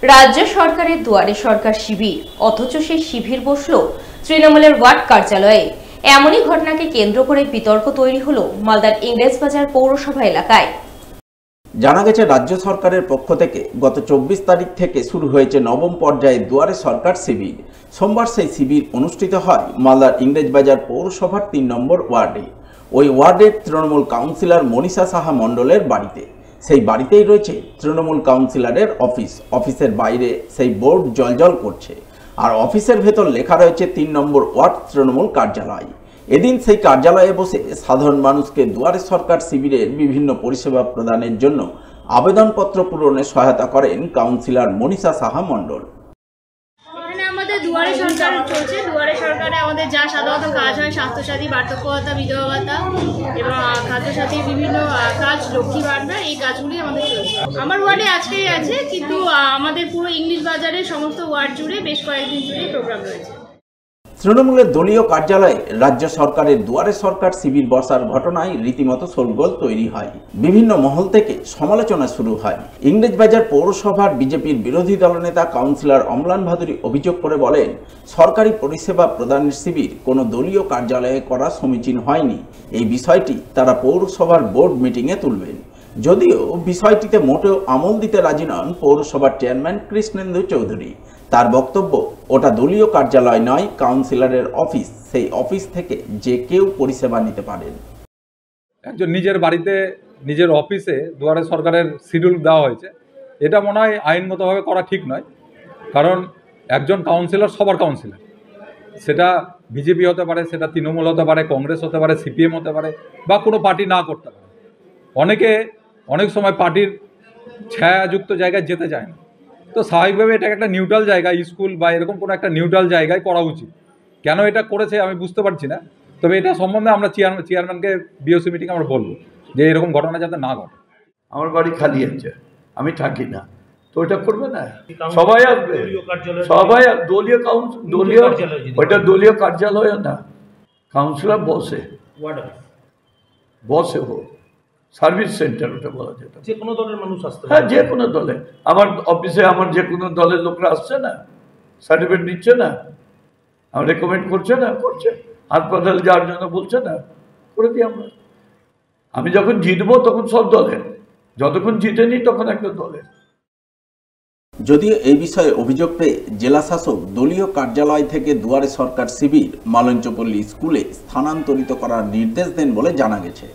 রাজ্য সরকারের দুয়ারে সরকার শিবির, অথচ সেই শিবির বসল তৃণমূলের ওয়ার্ড কার্যালয়ে। এমনই ঘটনাকে কেন্দ্র করে বিতর্ক তৈরি হলো মালদার ইংরেজবাজার পৌরসভা এলাকায়। জানা গেছে, রাজ্য সরকারের পক্ষ থেকে গত 24 তারিখ থেকে শুরু হয়েছে নবম পর্যায়ে দুয়ারে সরকার শিবির। সোমবার সেই শিবির অনুষ্ঠিত হয় মালদার ইংরেজবাজার পৌরসভার 3 নম্বর ওয়ার্ডে। ওই ওয়ার্ডের তৃণমূল কাউন্সিলর মনীষা সাহা মণ্ডলের বাড়িতে। সেই বাড়িতেই রয়েছে তৃণমূল কাউন্সিলরের অফিস। অফিসের বাইরে সেই বোর্ড জ্বলজ্বল করছে, আর অফিসের ভেতর লেখা রয়েছে 3 নম্বর ওয়ার্ড তৃণমূল কার্যালয়। এদিন সেই কার্যালয়ে বসে সাধারণ মানুষকে দুয়ারে সরকার শিবিরের বিভিন্ন পরিষেবা প্রদানের জন্য আবেদনপত্র পূরণে সহায়তা করেন কাউন্সিলর মনীষা সাহা মণ্ডল। এখানে আমাদের দুয়ারে সরকার চলছে। দুয়ারে সরকারে আমাদের যা সাধারণত কাজ হয়, স্বাস্থ্যসাথী, বার্ধক্য ভাতা, বিধবা ভাতা এবং খাদ্যসাথী বিভিন্ন কাজ, লক্ষ্মী ভাণ্ডার, এই কাজগুলি আমাদের চলছে। আমার ওয়ার্ডে আজকেই আছে, কিন্তু আমাদের পুরো ইংলিশ বাজারের সমস্ত ওয়ার্ড জুড়ে বেশ কয়েকদিন জুড়ে প্রোগ্রাম রয়েছে। তৃণমূলের দলীয় কার্যালয়ে রাজ্য সরকারের দুয়ারে সরকার শিবির বসার ঘটনায় রীতিমতো শোরগোল তৈরি হয়। বিভিন্ন মহল থেকে সমালোচনা শুরু হয়। ইংরেজবাজার পৌরসভার বিজেপির বিরোধী দলনেতা কাউন্সিলর অম্লান ভাদুরী অভিযোগ করে বলেন, সরকারি পরিষেবা প্রদানের শিবির কোনো দলীয় কার্যালয়ে করা সমীচীন হয়নি। এই বিষয়টি তারা পৌরসভার বোর্ড মিটিংয়ে তুলবেন। যদিও বিষয়টিতে মোটেও আমল দিতে রাজি নন পৌরসভার চেয়ারম্যান কৃষ্ণেন্দু চৌধুরী। তার বক্তব্য, ওটা দলীয় কার্যালয় নয়, কাউন্সিলরের অফিস। সেই অফিস থেকে যে কেউ পরিষেবা নিতে পারেন। একজন নিজের বাড়িতে, নিজের অফিসে দুয়ারে সরকারের শিডিউল দেওয়া হয়েছে, এটা মনে হয় আইনগতভাবে করা ঠিক নয়। কারণ একজন কাউন্সিলর সবার কাউন্সিলর, সেটা বিজেপি হতে পারে, সেটা তৃণমূল হতে পারে, কংগ্রেস হতে পারে, সিপিএম হতে পারে, বা কোনো পার্টি না করতে পারে। অনেক সময় পার্টির ছায়াযুক্ত জায়গায় যেতে চায় না, তো স্বাভাবিকভাবে এটা একটা নিউট্রাল জায়গা, স্কুল বা এরকম কোনো একটা নিউট্রাল জায়গায় করা উচিত। কেন এটা করেছে আমি বুঝতে পারছি না, তবে এটা সম্বন্ধে আমরা চেয়ারম্যানকে বিওসি মিটিংয়ে আমরা বলবো যে এরকম ঘটনা যাতে না ঘটে। আমার বাড়ি খালি আছে, আমি থাকি না, তো ওইটা করবে না, সবাই আসবে, সবাই দলীয় ওইটা দলীয় কার্যালয় না, কাউন্সিলর বসে হোক, সার্ভিস সেন্টার ওটা বলা যেত। যে কোনো দলের মানুষ আসতে পারে। হ্যাঁ, যে কোনো দলে। আমার অফিসে আমার যে কোনো দলের লোকরা আসছে না, সার্টিফিকেট নিচ্ছে না, আমার রেকমেন্ড করছে না, করছে হাসপাতাল যাওয়ার জন্য বলছে না, করে দিই আমরা। আমি যখন জিতবো তখন সব দলের, যতক্ষণ জিতেনি তখন একটা দলের। যদিও এই বিষয়ে অভিযোগ পেয়ে জেলা শাসক দলীয় কার্যালয় থেকে দুয়ারে সরকার শিবির মালঞ্চপল্লী স্কুলে স্থানান্তরিত করার নির্দেশ দেন বলে জানা গেছে।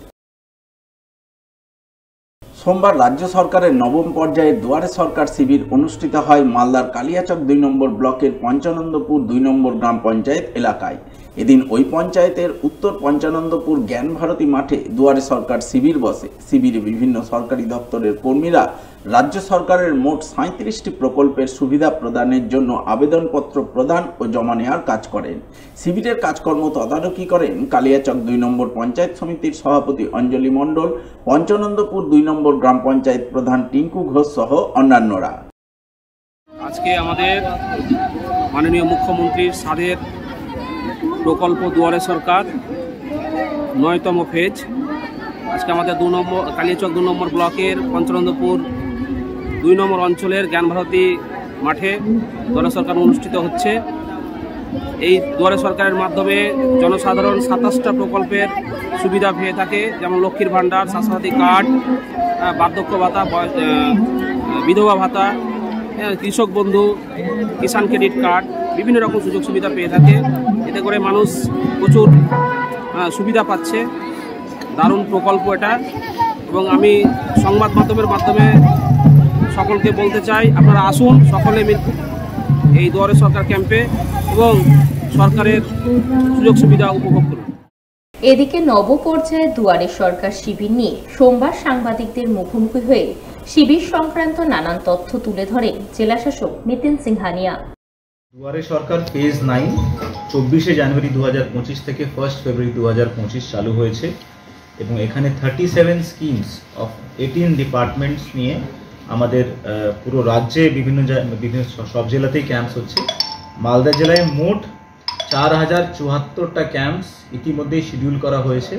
সোমবার রাজ্য সরকারের নবম পর্যায়ে দুয়ারে সরকার শিবির অনুষ্ঠিত হয় মালদার কালিয়াচক 2 নম্বর ব্লকের পঞ্চানন্দপুর 2 নম্বর গ্রাম পঞ্চায়েত এলাকায়। এদিন ওই পঞ্চায়েতের উত্তর পঞ্চানন্দপুর জ্ঞান ভারতী মাঠে দুয়ারে সরকার শিবির বসে। শিবিরে বিভিন্ন সরকারি দপ্তরের কর্মীরা রাজ্য সরকারের মোট 37টি প্রকল্পের সুবিধা প্রদানের জন্য আবেদনপত্র প্রদান ও জমা নেওয়ার কাজ করেন। শিবিরের কাজকর্ম তদারকি করেন কালিয়াচক 2 নম্বর পঞ্চায়েত সমিতির সভাপতি অঞ্জলি মণ্ডল, পঞ্চানন্দপুর 2 নম্বর গ্রাম পঞ্চায়েত প্রধান টিঙ্কু ঘোষ সহ অন্যান্যরা। আজকে আমাদের মাননীয় মুখ্যমন্ত্রীর সাদের প্রকল্প দুয়ারে সরকার 9তম ফেজ আজকে আমাদের কালিয়াচক 2 নম্বর ব্লকের পঞ্চানন্দপুর 2 নম্বর অঞ্চলের জ্ঞান ভারতী মাঠে দুয়ারে সরকার অনুষ্ঠিত হচ্ছে। এই দুয়ারে সরকারের মাধ্যমে জনসাধারণ 27টা প্রকল্পের সুবিধা পেয়ে থাকে, যেমন লক্ষ্মীর ভাণ্ডার, স্বাস্থ্যসাথী কার্ড, বার্ধক্য ভাতা, বিধবা ভাতা, কৃষক বন্ধু, কিষাণ ক্রেডিট কার্ড, বিভিন্ন রকম সুযোগ সুবিধা পেয়ে থাকে। এতে করে মানুষ প্রচুর সুবিধা পাচ্ছে। দারুণ প্রকল্প এটা, এবং আমি সংবাদ মাধ্যমের মাধ্যমে সকলকে বলতে চাই, আপনারা আসুন সকলে মিলে এই দুয়ারে সরকার ক্যাম্পে এবং সরকারের সুযোগ সুবিধা উপভোগ করুন। এদিকে নব পর্যায়ে দুয়ারে সরকার শিবির নিয়ে সোমবার সাংবাদিকদের মুখোমুখি হয়ে শিবির সংক্রান্ত নানান তথ্য তুলে ধরেন জেলাশাসক নিতিন সিংহানিয়া। দুয়ারে সরকার ফেজ 9 24শে জানুয়ারি 2025 থেকে 1 ফেব্রুয়ারি 2025 চালু হয়েছে, এবং এখানে 37 স্কিমস অফ 18 ডিপার্টমেন্টস নিয়ে আমাদের পুরো রাজ্যে বিভিন্ন সব জেলাতেই ক্যাম্পস হচ্ছে। মালদা জেলায় মোট 4074টা ক্যাম্পস ইতিমধ্যেই শিডিউল করা হয়েছে,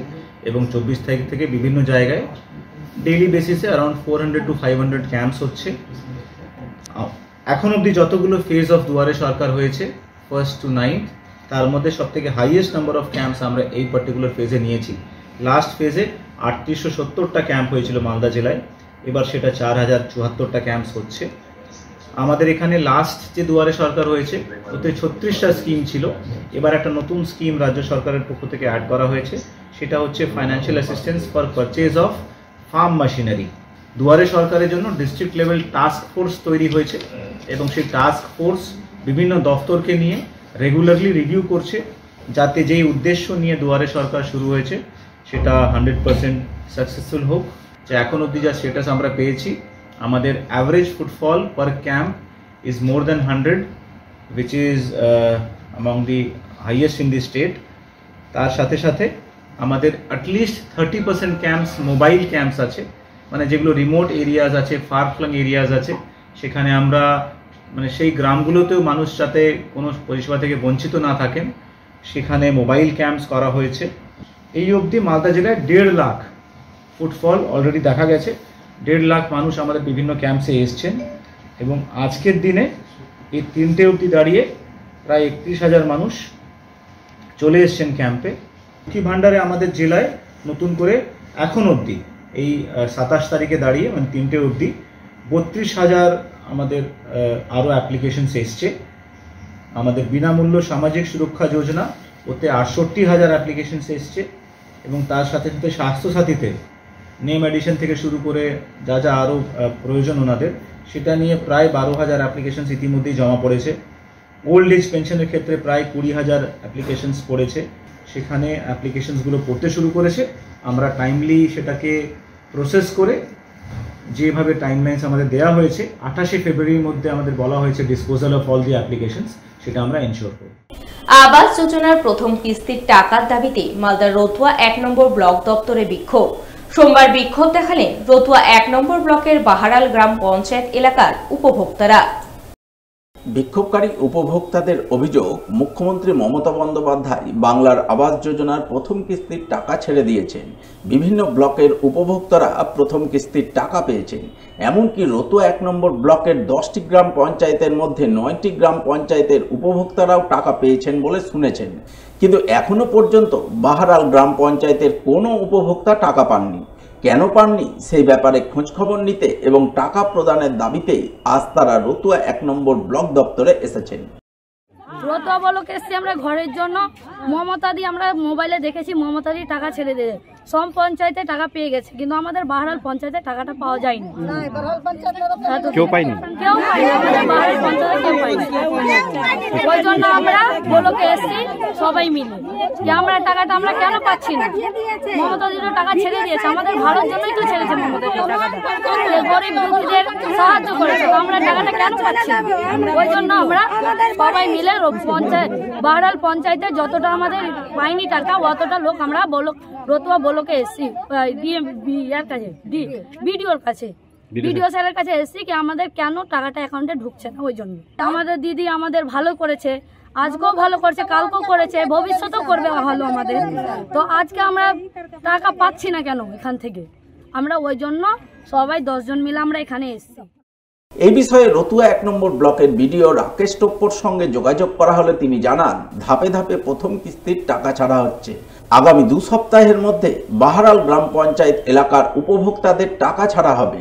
এবং 24 তারিখ থেকে বিভিন্ন জায়গায় ডেইলি বেসিসে অ্যারাউন্ড 400 to 500 ক্যাম্পস হচ্ছে। এখন অবধি যতগুলো ফেজ অফ দুয়ারে সরকার হয়েছে 1st to 9th, তার মধ্যে সবথেকে হাইয়েস্ট নাম্বার অফ ক্যাম্পস আমরা এই পার্টিকুলার ফেজে নিয়েছি। লাস্ট ফেজে 3870টা ক্যাম্প হয়েছিল মালদা জেলায়, এবার সেটা 4074টা ক্যাম্পস হচ্ছে। আমাদের এখানে লাস্ট যে দুয়ারে সরকার হয়েছে ওতে 36টা স্কিম ছিল, এবার একটা নতুন স্কিম রাজ্য সরকারের পক্ষ থেকে অ্যাড করা হয়েছে, সেটা হচ্ছে financial assistance for purchase of farm machinery. দুয়ারে সরকারের জন্য ডিস্ট্রিক্ট লেভেল টাস্ক ফোর্স তৈরি হয়েছে এবং সেই টাস্ক ফোর্স বিভিন্ন দপ্তরকে নিয়ে রেগুলারলি রিভিউ করছে, যাতে যেই উদ্দেশ্য নিয়ে দুয়ারে সরকার শুরু হয়েছে সেটা 100% সাকসেসফুল হোক। যে এখন অবধি যা স্টেটাস আমরা পেয়েছি, আমাদের average footfall per camp is more than 100, which is among the highest in the state. তার সাথে সাথে আমাদের অ্যাটলিস্ট 30% ক্যাম্পস মোবাইল ক্যাম্পস আছে, মানে যেগুলো রিমোট এরিয়াজ আছে, ফার ফ্লাং এরিয়াজ আছে, সেখানে আমরা মানে সেই গ্রামগুলোতেও মানুষ যাতে কোনো পরিষেবা থেকে বঞ্চিত না থাকেন সেখানে মোবাইল ক্যাম্পস করা হয়েছে। এই অবধি মালদা জেলায় 1.5 লাখ ফুটফল অলরেডি দেখা গেছে, 1.5 লাখ মানুষ আমাদের বিভিন্ন ক্যাম্পসে এসছেন এবং আজকের দিনে এই 3টে অবধি দাঁড়িয়ে প্রায় 31,000 মানুষ চলে এসছেন ক্যাম্পে। লক্ষ্মী ভাণ্ডারে আমাদের জেলায় নতুন করে এখন অবধি এই 27 তারিখে দাঁড়িয়ে মানে 3টে অবধি 32,000 আমাদের আরও অ্যাপ্লিকেশনস এসছে। আমাদের বিনামূল্য সামাজিক সুরক্ষা যোজনা ওতে 68,000 অ্যাপ্লিকেশনস এসছে এবং তার সাথে সাথে স্বাস্থ্যসাথীতে নেম এডিশন থেকে শুরু করে যা যা আরও প্রয়োজন ওনাদের সেটা নিয়ে প্রায় 12,000 অ্যাপ্লিকেশনস ইতিমধ্যেই জমা পড়েছে। ওল্ড এজ পেনশনের ক্ষেত্রে প্রায় 20,000 অ্যাপ্লিকেশনস পড়েছে, সেখানে অ্যাপ্লিকেশনসগুলো পড়তে শুরু করেছে। আমরা টাইমলি সেটাকে প্রসেস করে যেভাবে টাইমলাইন্স আমাদের দেওয়া হয়েছে 28 ফেব্রুয়ারির মধ্যে আমাদের বলা হয়েছে disposal of all the applications, সেটা আমরা এনশিওর করব। আবাস যোজনার প্রথম কিস্তির টাকার দাবিতে মালদার রতুয়া 1 নম্বর ব্লক দপ্তরে বিক্ষোভ। সোমবার বিক্ষোভ দেখালেন রতুয়া 1 নম্বর ব্লকের বাহারাল গ্রাম পঞ্চায়েত এলাকার উপভোক্তারা। বিক্ষোভকারী উপভোক্তাদের অভিযোগ, মুখ্যমন্ত্রী মমতা বন্দ্যোপাধ্যায় বাংলার আবাস যোজনার প্রথম কিস্তির টাকা ছেড়ে দিয়েছেন। বিভিন্ন ব্লকের উপভোক্তারা প্রথম কিস্তির টাকা পেয়েছেন। এমনকি রতুয়া 1 নম্বর ব্লকের 10টি গ্রাম পঞ্চায়েতের মধ্যে 9টি গ্রাম পঞ্চায়েতের উপভোক্তারাও টাকা পেয়েছেন বলে শুনেছেন, কিন্তু এখনো পর্যন্ত বাহারাল গ্রাম পঞ্চায়েতের কোনো উপভোক্তা টাকা পাননি। কেন পাননি সেই ব্যাপারে খোঁজখবর নিতে এবং টাকা প্রদানের দাবিতে আজ তারা রতুয়া 1 নম্বর ব্লক দপ্তরে এসেছেন। রতুয়া ব্লকে এসেছি আমরা ঘরের জন্য। মমতাদি আমরা মোবাইলে দেখেছি মমতাদি টাকা ছেড়ে দেয়, সব পঞ্চায়েতে টাকা পেয়ে গেছে, কিন্তু আমাদের বাহারাল পঞ্চায়েতে টাকাটা পাওয়া যায়নি। কেউ পাইনি, আমাদের বাহারাল পঞ্চায়েতে কেউ পাইনি। ওই জন্য আমরা ব্লকে এসেছি সবাই মিলে যে আমরা টাকাটা আমরা কেন পাচ্ছি না। মমতাদিরও টাকা ছেড়ে দিয়েছে, আমাদের ভালোর জন্যই তো ছেড়েছে মমতাদি টাকাটা, গরিব দুঃখীদের সাহায্য করেছে, আমরা টাকাটা কেন পাচ্ছি না। ওই জন্য আমরা সবাই মিলে পঞ্চায়েত বাহারাল পঞ্চায়েতে যতটা আমাদের পাইনি টাকা অতটা লোক আমরা রতুয়া ব্লকে এসেছি বিডিওর কাছে, বিডিও স্যারের কাছে এসেছি কি আমাদের কেন টাকাটা অ্যাকাউন্টে ঢুকছে না। ওই জন্য আমাদের দিদি আমাদের ভালো করেছে, আজকেও ভালো করেছে, কালকেও করেছে, ভবিষ্যতেও করবে ভালো আমাদের। তো আজকে আমরা টাকা পাচ্ছি না কেন এখান থেকে, আমরা ওই জন্য সবাই 10 জন মিলে আমরা এখানে এসেছি। এই বিষয়ে রতুয়া 1 নম্বর ব্লকের বিডিও রাকেশ টপ্পর সঙ্গে যোগাযোগ করা হলে তিনি জানান, ধাপে ধাপে প্রথম কিস্তির টাকা ছাড়া হচ্ছে। আগামী 2 সপ্তাহের মধ্যে বাহারাল গ্রাম পঞ্চায়েত এলাকার উপভোক্তাদের টাকা ছাড়া হবে।